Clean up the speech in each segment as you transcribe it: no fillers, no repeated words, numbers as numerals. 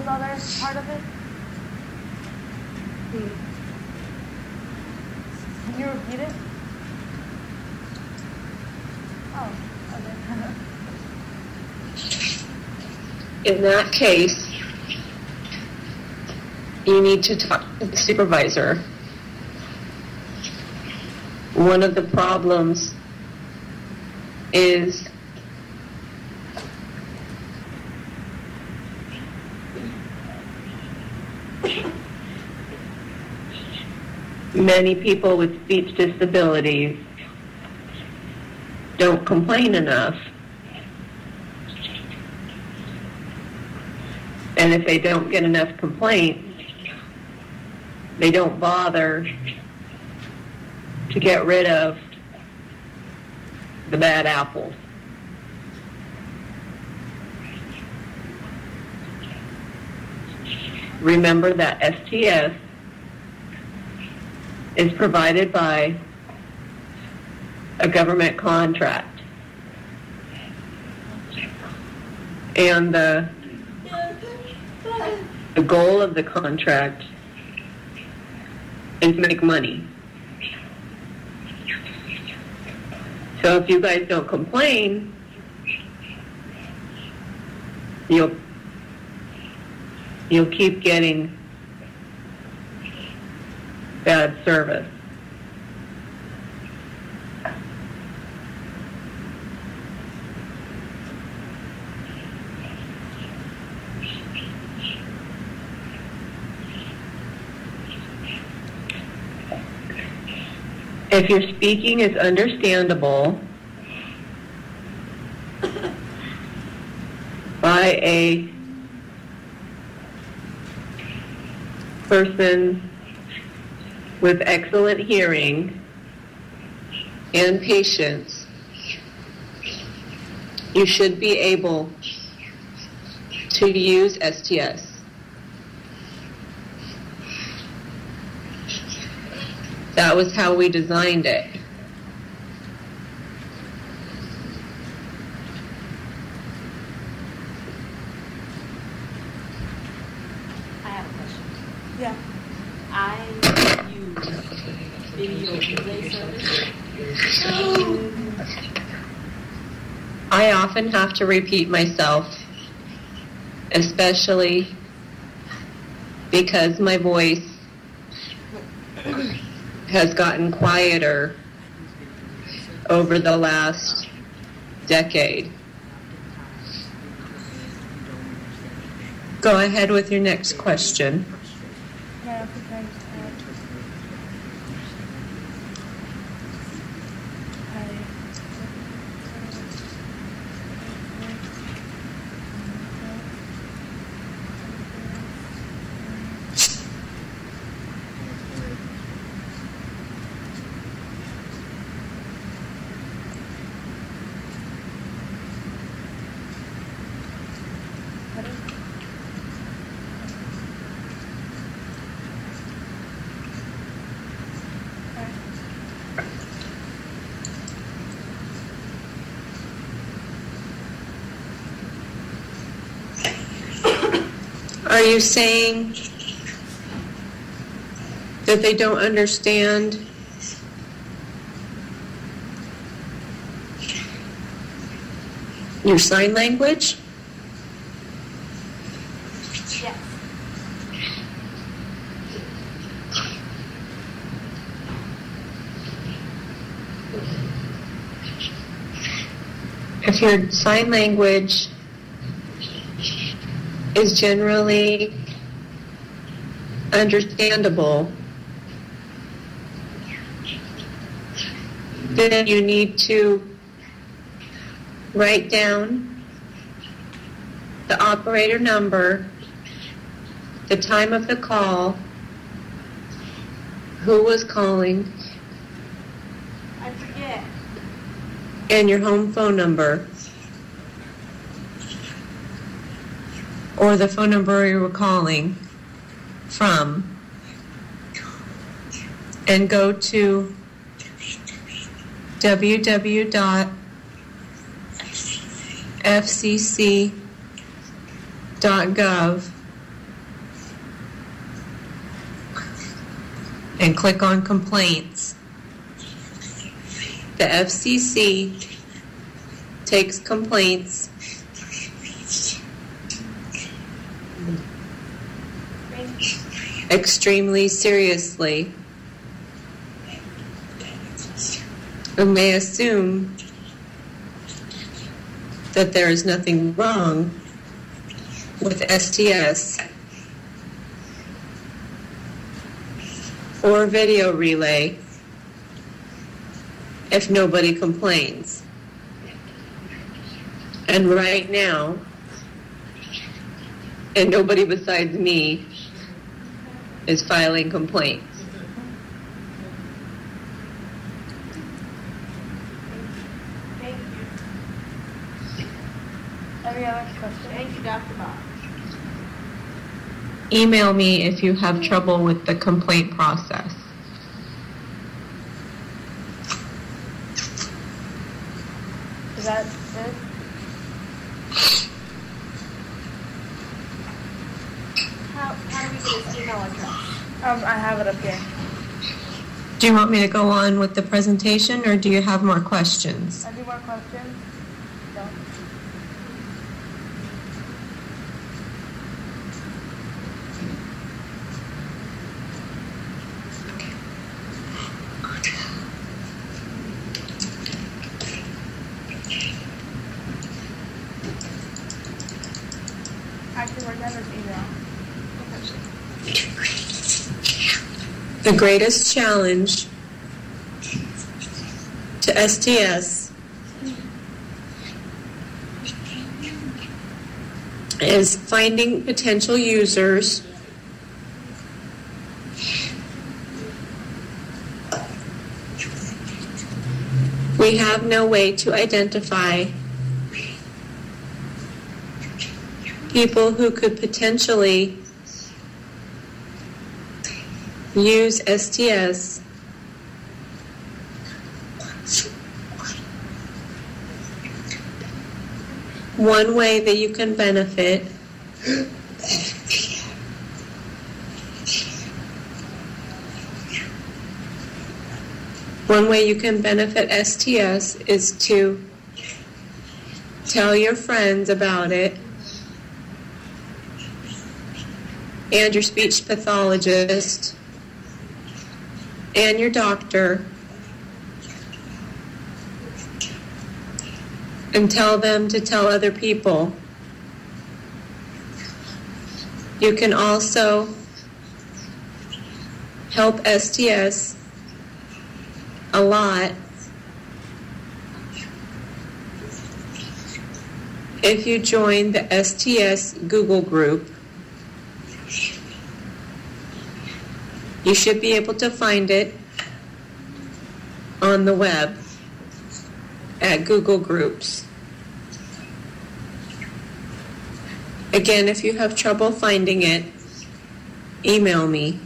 other part of it? Can you repeat it? Oh, okay. In that case, you need to talk to the supervisor. One of the problems is many people with speech disabilities don't complain enough. And if they don't get enough complaints, they don't bother to get rid of the bad apples. Remember that STS is provided by a government contract. And the goal of the contract is to make money. So if you guys don't complain, you'll keep getting bad service. If your speaking is understandable by a person with excellent hearing and patience, you should be able to use STS. That was how we designed it. I have a question. Yeah. I use video relay service. I often have to repeat myself, especially because my voice has gotten quieter over the last decade. Go ahead with your next question. Yeah, Are you saying that they don't understand your sign language? yes. If your sign language is generally understandable, then you need to write down the operator number, the time of the call, who was calling, I forget. and your home phone number, or the phone number you were calling from, and go to www.fcc.gov and click on complaints. The FCC takes complaints extremely seriously and may assume that there is nothing wrong with STS or video relay if nobody complains. And right now, and nobody besides me is filing complaints. Thank you. Any other questions? Thank you, Dr. Bob. Email me if you have trouble with the complaint process. Is that it? How do we get his email address? I have it up here. Do you want me to go on with the presentation, or do you have more questions? Any more questions? No. Actually, we're done with email. The greatest challenge to STS is finding potential users we have no way to identify people who could potentially use STS one way that you can benefit STS is to tell your friends about it and your speech pathologist and your doctor, and tell them to tell other people. You can also help STS a lot if you join the STS Google group. You should be able to find it on the web at Google Groups. Again, if you have trouble finding it, email me.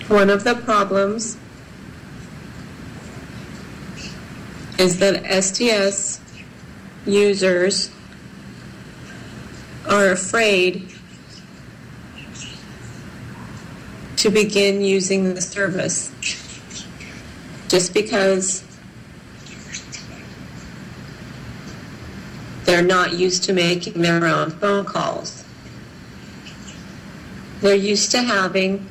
One of the problems is that STS users are afraid to begin using the service just because they're not used to making their own phone calls. They're used to having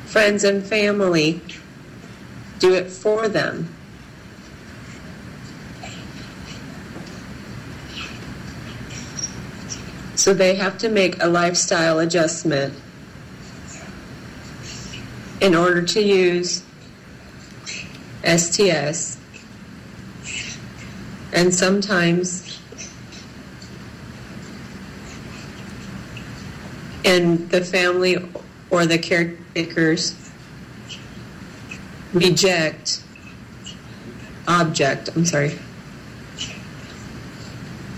friends and family do it for them. So they have to make a lifestyle adjustment in order to use STS. And sometimes the family or the caretakers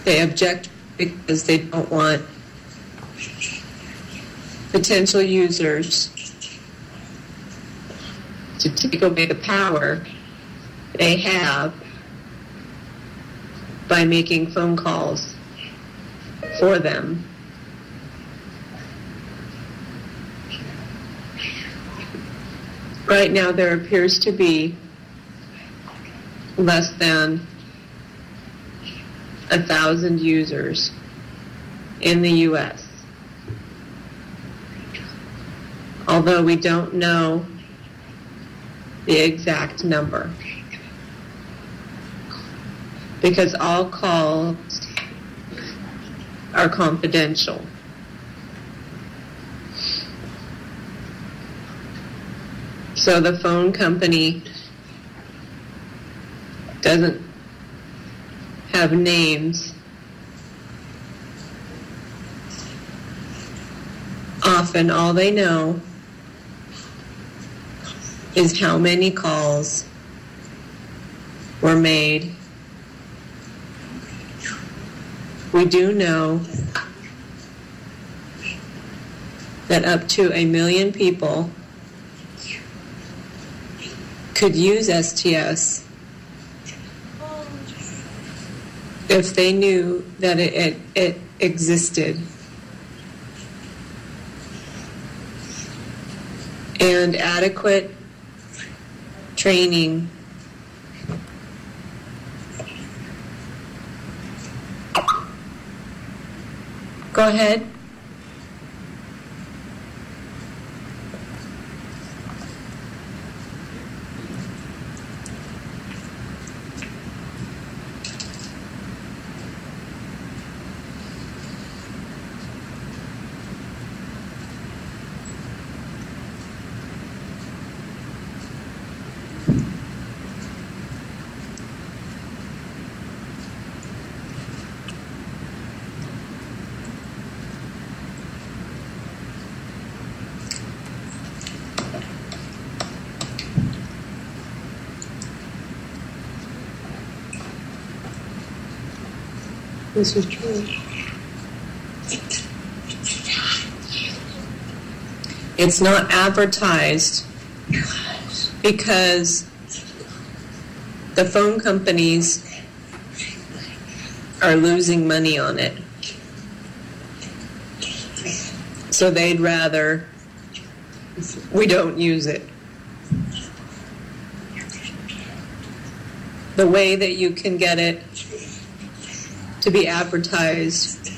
they object because they don't want potential users to take away the power they have by making phone calls for them. Right now there appears to be less than 1,000 users in the U.S. Although we don't know the exact number, because all calls are confidential. So the phone company doesn't have names. Often all they know is how many calls were made. We do know that up to 1 million people could use STS if they knew that it existed. And adequate training Go ahead. This is true. It's not advertised because the phone companies are losing money on it. So they'd rather we don't use it. The way that you can get it to be advertised